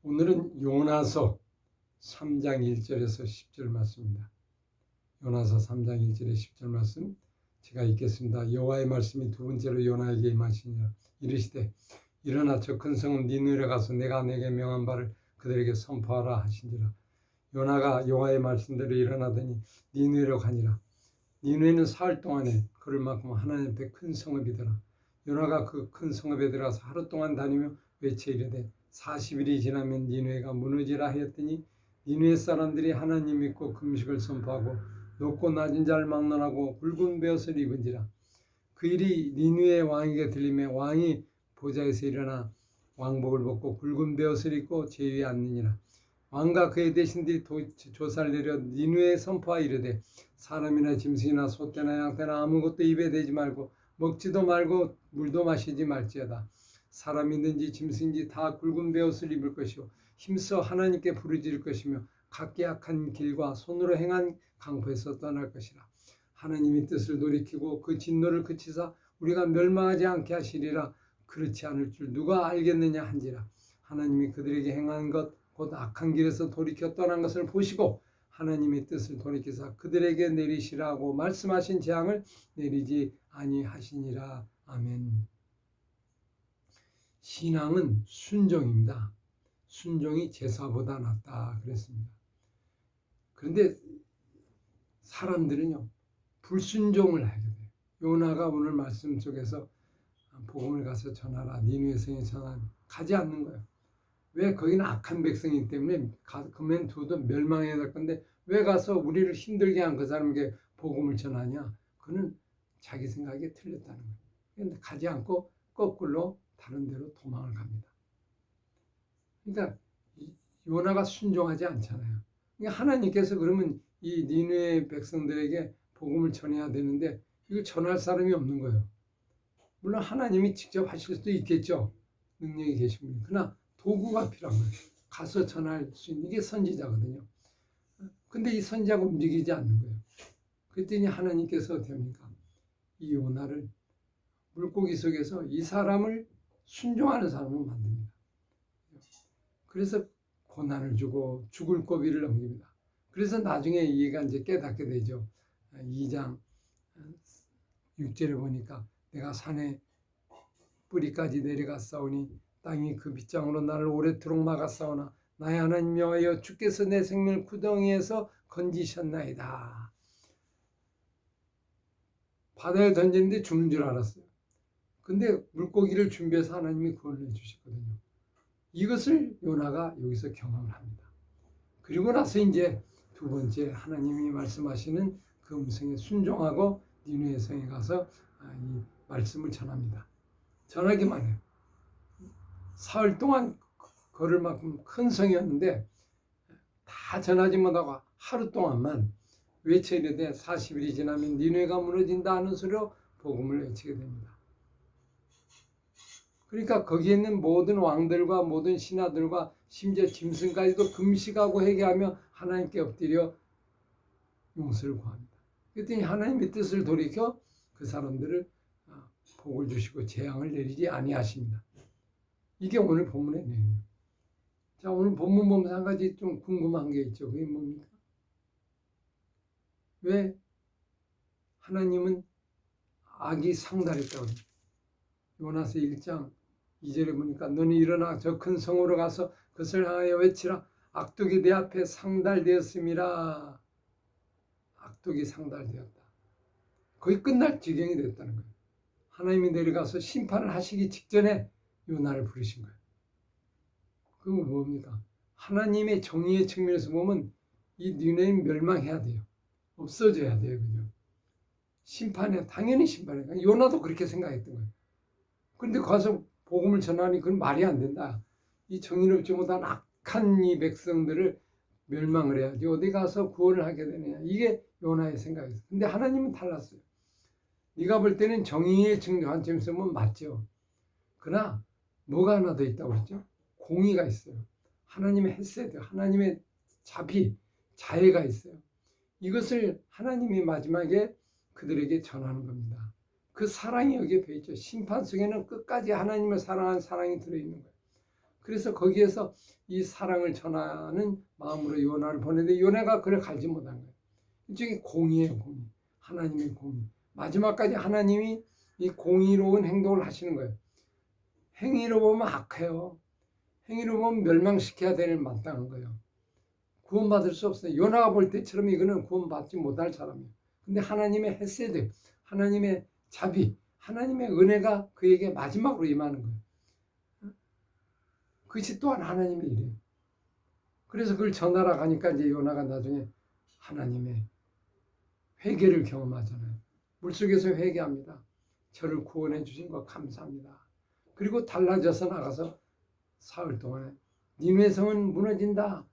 오늘은 요나서 3장 1절에서 10절 말씀입니다. 요나서 3장 1절에 10절 말씀 제가 읽겠습니다. 여호와의 말씀이 두 번째로 요나에게 임하시니라. 이르시되 일어나 저 큰 성읍 니느웨로 가서 내가 내게 명한 바를 그들에게 선포하라 하신지라. 요나가 여호와의 말씀대로 일어나더니 니느웨로 가니라. 니느웨는 사흘 동안에 걸을 만큼 하나님 앞에 큰 성읍이더라. 요나가 그 큰 성읍에 들어가서 하루 동안 다니며 외쳐 이르되 40일이 지나면 니느웨가 무너지라 하였더니 니느웨 사람들이 하나님 믿고 금식을 선포하고 높고 낮은 자를 막론하고 굵은 베옷을 입은지라. 그 일이 니느웨 왕에게 들리매 왕이 보좌에서 일어나 왕복을 벗고 굵은 베옷을 입고 제위에 앉느니라. 왕과 그의 대신들이 조사를 내려 니느웨에 선포하 이르되 사람이나 짐승이나 소떼나 양떼나 아무것도 입에 대지 말고 먹지도 말고 물도 마시지 말지어다. 사람이든지 짐승인지 다 굵은 베옷을 입을 것이요 힘써 하나님께 부르짖을 것이며 각기 악한 길과 손으로 행한 강포에서 떠날 것이라. 하나님의 뜻을 돌이키고 그 진노를 그치사 우리가 멸망하지 않게 하시리라. 그렇지 않을 줄 누가 알겠느냐 한지라. 하나님이 그들에게 행한 것 곧 악한 길에서 돌이켜 떠난 것을 보시고 하나님의 뜻을 돌이키사 그들에게 내리시라고 말씀하신 재앙을 내리지 아니하시니라. 아멘. 신앙은 순종입니다. 순종이 제사보다 낫다 그랬습니다. 그런데 사람들은요 불순종을 하게 돼요. 요나가 오늘 말씀 속에서 복음을 가서 전하라 니느웨 성에 전하라 가지 않는 거예요. 왜? 거기는 악한 백성이기 때문에 그만두어도 멸망해야 될 건데 왜 가서 우리를 힘들게 한 그 사람에게 복음을 전하냐? 그는 자기 생각이 틀렸다는 거예요. 그런데 가지 않고 거꾸로 다른 데로 도망을 갑니다. 그러니까 요나가 순종하지 않잖아요. 그러니까 하나님께서 그러면 이 니느웨 백성들에게 복음을 전해야 되는데 이거 전할 사람이 없는 거예요. 물론 하나님이 직접 하실 수도 있겠죠. 능력이 계신 분이. 그러나 도구가 필요한 거예요. 가서 전할 수 있는 게 선지자거든요. 근데 이 선지자가 움직이지 않는 거예요. 그랬더니 하나님께서 어떻게 합니까? 이 요나를 물고기 속에서 이 사람을 순종하는 사람으로 만듭니다. 그래서 고난을 주고 죽을 고비를 넘깁니다. 그래서 나중에 얘가 이제 깨닫게 되죠. 2장 6절에 보니까 내가 산에 뿌리까지 내려갔사오니 땅이 그 빗장으로 나를 오래도록 막았사오나 나의 하나님 여호와여 주께서 내 생명을 구덩이에서 건지셨나이다. 바다에 던졌는데 죽는 줄 알았어요. 근데 물고기를 준비해서 하나님이 구원을 해주셨거든요. 이것을 요나가 여기서 경험을 합니다. 그리고 나서 이제 두 번째 하나님이 말씀하시는 그 음성에 순종하고 니느웨 성에 가서 이 말씀을 전합니다. 전하기만 해요. 사흘 동안 걸을 만큼 큰 성이었는데 다 전하지 못하고 하루 동안만 외쳐 이르되 40일이 지나면 니느웨가 무너진다 하는 소리로 복음을 외치게 됩니다. 그러니까 거기에 있는 모든 왕들과 모든 신하들과 심지어 짐승까지도 금식하고 회개하며 하나님께 엎드려 용서를 구합니다. 그랬더니 하나님의 뜻을 돌이켜 그 사람들을 복을 주시고 재앙을 내리지 아니하십니다. 이게 오늘 본문의 내용이에요. 자, 오늘 본문 보면서 한 가지 좀 궁금한 게 있죠. 그게 뭡니까? 왜 하나님은 악이 상달했다고 합니다. 요나서 1장 2절에 보니까 너는 일어나 저 큰 성으로 가서 그것을 향하여 외치라. 악독이 내 앞에 상달되었음이라. 악독이 상달되었다. 거의 끝날 지경이 됐다는 거예요. 하나님이 내려가서 심판을 하시기 직전에 요나를 부르신 거예요. 그건 뭡니까? 하나님의 정의의 측면에서 보면 이 니느웨는 멸망해야 돼요. 없어져야 돼요. 그죠? 심판에 당연히 심판해. 요나도 그렇게 생각했던 거예요. 그런데 가서 복음을 전하니 그건 말이 안 된다. 이 정의롭지 못한 악한 이 백성들을 멸망을 해야지 어디 가서 구원을 하게 되느냐. 이게 요나의 생각이었어요. 근데 하나님은 달랐어요. 네가 볼 때는 정의의 관점에서 보면 맞죠. 그러나 뭐가 하나 더 있다고 그랬죠? 공의가 있어요. 하나님의 헤세드, 하나님의 자비, 자애가 있어요. 이것을 하나님이 마지막에 그들에게 전하는 겁니다. 그 사랑이 여기에 배있죠. 심판 속에는 끝까지 하나님을 사랑한 사랑이 들어있는 거예요. 그래서 거기에서 이 사랑을 전하는 마음으로 요나를 보내는데 요나가 그를 갈지 못한 거예요. 일종의 공의예요, 공의. 하나님의 공의. 마지막까지 하나님이 이 공의로운 행동을 하시는 거예요. 행위로 보면 악해요. 행위로 보면 멸망시켜야 될 마땅한 거예요. 구원받을 수 없어요. 요나가 볼 때처럼 이거는 구원받지 못할 사람이에요. 근데 하나님의 헤세드, 하나님의 자비, 하나님의 은혜가 그에게 마지막으로 임하는 거예요. 그것이 또한 하나님의 일이에요. 그래서 그걸 전하러 가니까 이제 요나가 나중에 하나님의 회개를 경험하잖아요. 물속에서 회개합니다. 저를 구원해 주신 것 감사합니다. 그리고 달라져서 나가서 사흘 동안에 니느웨 성은 무너진다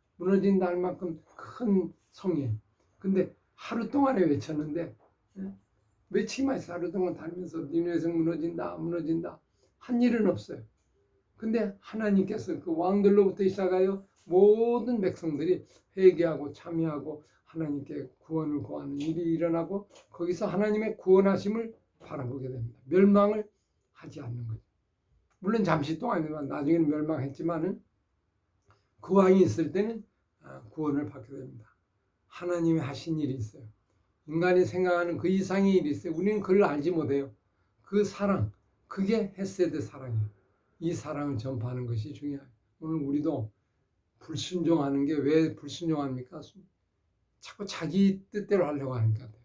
할 만큼 큰 성이에요. 근데 하루 동안에 외쳤는데 외치기만 해서 하루 동안 다니면서 니느웨 성 무너진다 한 일은 없어요. 근데 하나님께서 그 왕들로부터 시작하여 모든 백성들이 회개하고 참여하고 하나님께 구원을 구하는 일이 일어나고 거기서 하나님의 구원하심을 바라보게 됩니다. 멸망을 하지 않는 거죠. 물론 잠시 동안이지만 나중에는 멸망했지만은 그 왕이 있을 때는 구원을 받게 됩니다. 하나님이 하신 일이 있어요. 인간이 생각하는 그 이상의 일이 있어요. 우리는 그걸 알지 못해요. 그 사랑, 그게 헤세드 사랑이에요. 이 사랑을 전파하는 것이 중요해요. 오늘 우리도 불순종하는 게 왜 불순종합니까? 자꾸 자기 뜻대로 하려고 하니까 돼요.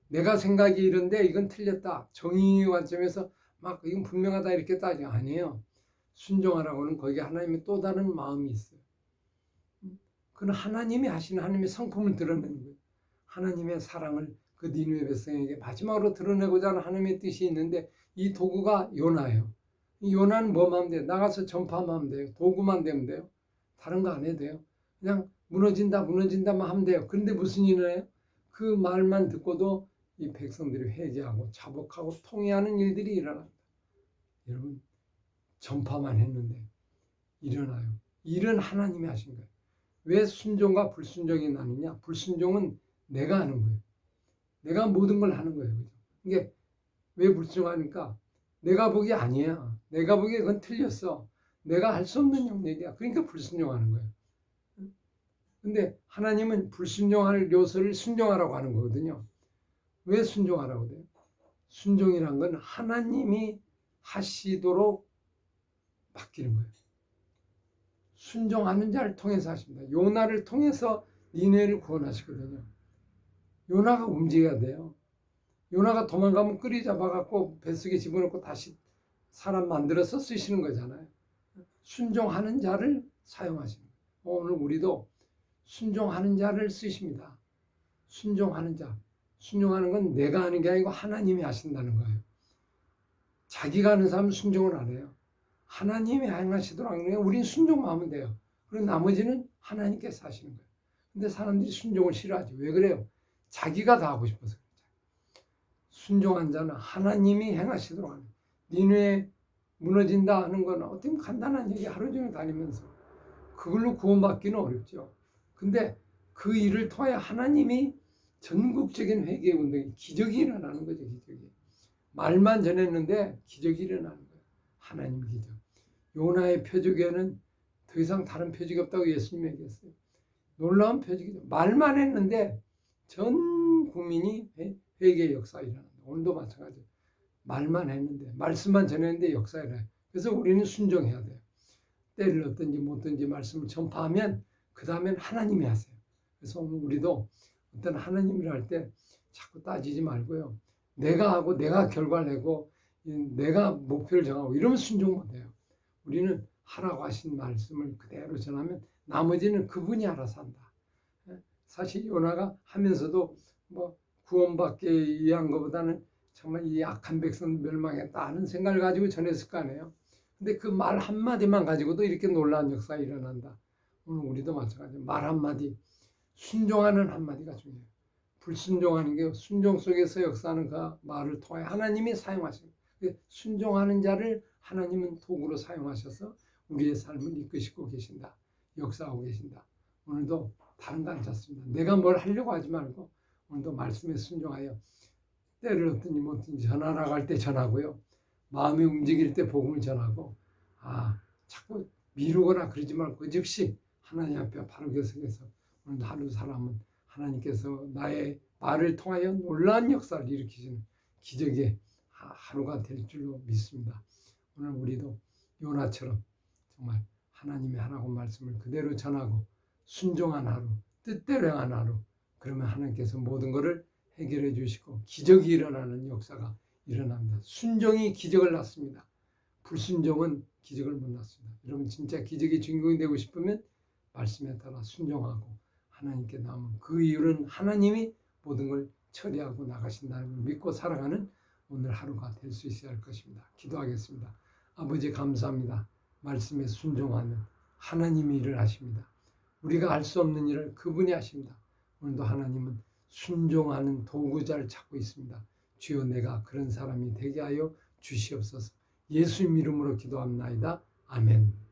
내가 생각이 이런데 이건 틀렸다. 정의의 관점에서 막 이건 분명하다 이렇게 따지면 아니에요. 순종하라고는 거기에 하나님의 또 다른 마음이 있어요. 그건 하나님이 하시는 하나님의 성품을 드러내는 거예요. 하나님의 사랑을 그 니느웨 백성에게 마지막으로 드러내고자 하는 하나님의 뜻이 있는데 이 도구가 요나예요. 이 요나는 뭐만 하면 돼요? 나가서 전파만 하면 돼요. 도구만 되면 돼요. 다른 거 안 해도 돼요. 그냥 무너진다만 하면 돼요. 그런데 무슨 일이에요? 그 말만 듣고도 이 백성들이 회개하고 자복하고 통회하는 일들이 일어납니다. 여러분, 전파만 했는데 일어나요. 일은 하나님이 하신 거예요. 왜 순종과 불순종이 나느냐? 불순종은 내가 하는 거예요. 내가 모든 걸 하는 거예요. 그죠? 이게 왜 불순종하니까? 내가 보기 아니야. 내가 보기에 그건 틀렸어. 내가 할 수 없는 영역이야. 그러니까 불순종하는 거예요. 근데 하나님은 불순종할 요소를 순종하라고 하는 거거든요. 왜 순종하라고 돼요? 순종이란 건 하나님이 하시도록 맡기는 거예요. 순종하는 자를 통해서 하십니다. 요나를 통해서 니느웨를 구원하시거든요. 요나가 움직여야 돼요. 요나가 도망가면 끌이 잡아갖고 뱃속에 집어넣고 다시 사람 만들어서 쓰시는 거잖아요. 순종하는 자를 사용하십니다. 오늘 우리도 순종하는 자를 쓰십니다. 순종하는 자. 순종하는 건 내가 하는 게 아니고 하나님이 하신다는 거예요. 자기가 하는 사람은 순종을 안 해요. 하나님이 행하시도록 하는 거예요. 우린 순종만 하면 돼요. 그리고 나머지는 하나님께서 하시는 거예요. 근데 사람들이 순종을 싫어하지. 왜 그래요? 자기가 다 하고 싶어서 그렇죠. 순종한 자는 하나님이 행하시도록 하는 거예요. 니느웨 무너진다 하는 건 어떻게 보면 간단한 얘기 하루 종일 다니면서 그걸로 구원받기는 어렵죠. 근데 그 일을 통해 하나님이 전국적인 회개 운동이 기적이 일어나는 거죠. 기적이. 말만 전했는데 기적이 일어나는 거예요. 하나님 기적. 요나의 표적에는 더 이상 다른 표적이 없다고 예수님이 얘기했어요. 놀라운 표적이죠. 말만 했는데 전 국민이 회개의 역사가 일어난다. 오늘도 마찬가지예요. 말만 했는데 말씀만 전했는데 역사가 일어나요. 그래서 우리는 순종해야 돼요. 때를 얻든지 못든지 말씀을 전파하면 그 다음엔 하나님이 하세요. 그래서 오늘 우리도 어떤 하나님을 할 때 자꾸 따지지 말고요. 내가 하고 내가 결과를 내고 내가 목표를 정하고 이러면 순종 못해요. 우리는 하라고 하신 말씀을 그대로 전하면 나머지는 그분이 알아서 한다. 사실 요나가 하면서도 뭐 구원받기 위한 것보다는 정말 이 악한 백성 멸망했다 하는 생각을 가지고 전했을 거 아니에요. 근데 그 말 한마디만 가지고도 이렇게 놀라운 역사가 일어난다. 오늘 우리도 마찬가지예요. 말 한마디, 순종하는 한마디가 중요해요. 불순종하는 게 순종 속에서 역사하는 그 말을 통해 하나님이 사용하십니다. 순종하는 자를 하나님은 도구로 사용하셔서 우리의 삶을 이끄시고 계신다. 역사하고 계신다. 오늘도 다른 거 안 찾습니다. 내가 뭘 하려고 하지 말고 오늘도 말씀에 순종하여 때를 얻든지 못든지 전하라고 할 때 전하고요. 마음이 움직일 때 복음을 전하고 자꾸 미루거나 그러지 말고 그 즉시 하나님 앞에 바르게 서서 오늘 하루 살아면 하나님께서 나의 말을 통하여 놀라운 역사를 일으키시는 기적의 하루가 될 줄로 믿습니다. 오늘 우리도 요나처럼 정말 하나님의 하라고 말씀을 그대로 전하고 순종한 하루, 뜻대로 행한 하루, 그러면 하나님께서 모든 것을 해결해 주시고 기적이 일어나는 역사가 일어납니다. 순종이 기적을 낳습니다. 불순종은 기적을 못 낳습니다. 여러분 진짜 기적의 주인공이 되고 싶으면 말씀에 따라 순종하고 하나님께 나오면 그 이유는 하나님이 모든 걸 처리하고 나가신다는 걸 믿고 살아가는 오늘 하루가 될 수 있어야 할 것입니다. 기도하겠습니다. 아버지 감사합니다. 말씀에 순종하는 하나님이 일을 하십니다. 우리가 할 수 없는 일을 그분이 하십니다. 오늘도 하나님은 순종하는 도구자를 찾고 있습니다. 주여 내가 그런 사람이 되게 하여 주시옵소서. 예수님 이름으로 기도합나이다. 아멘.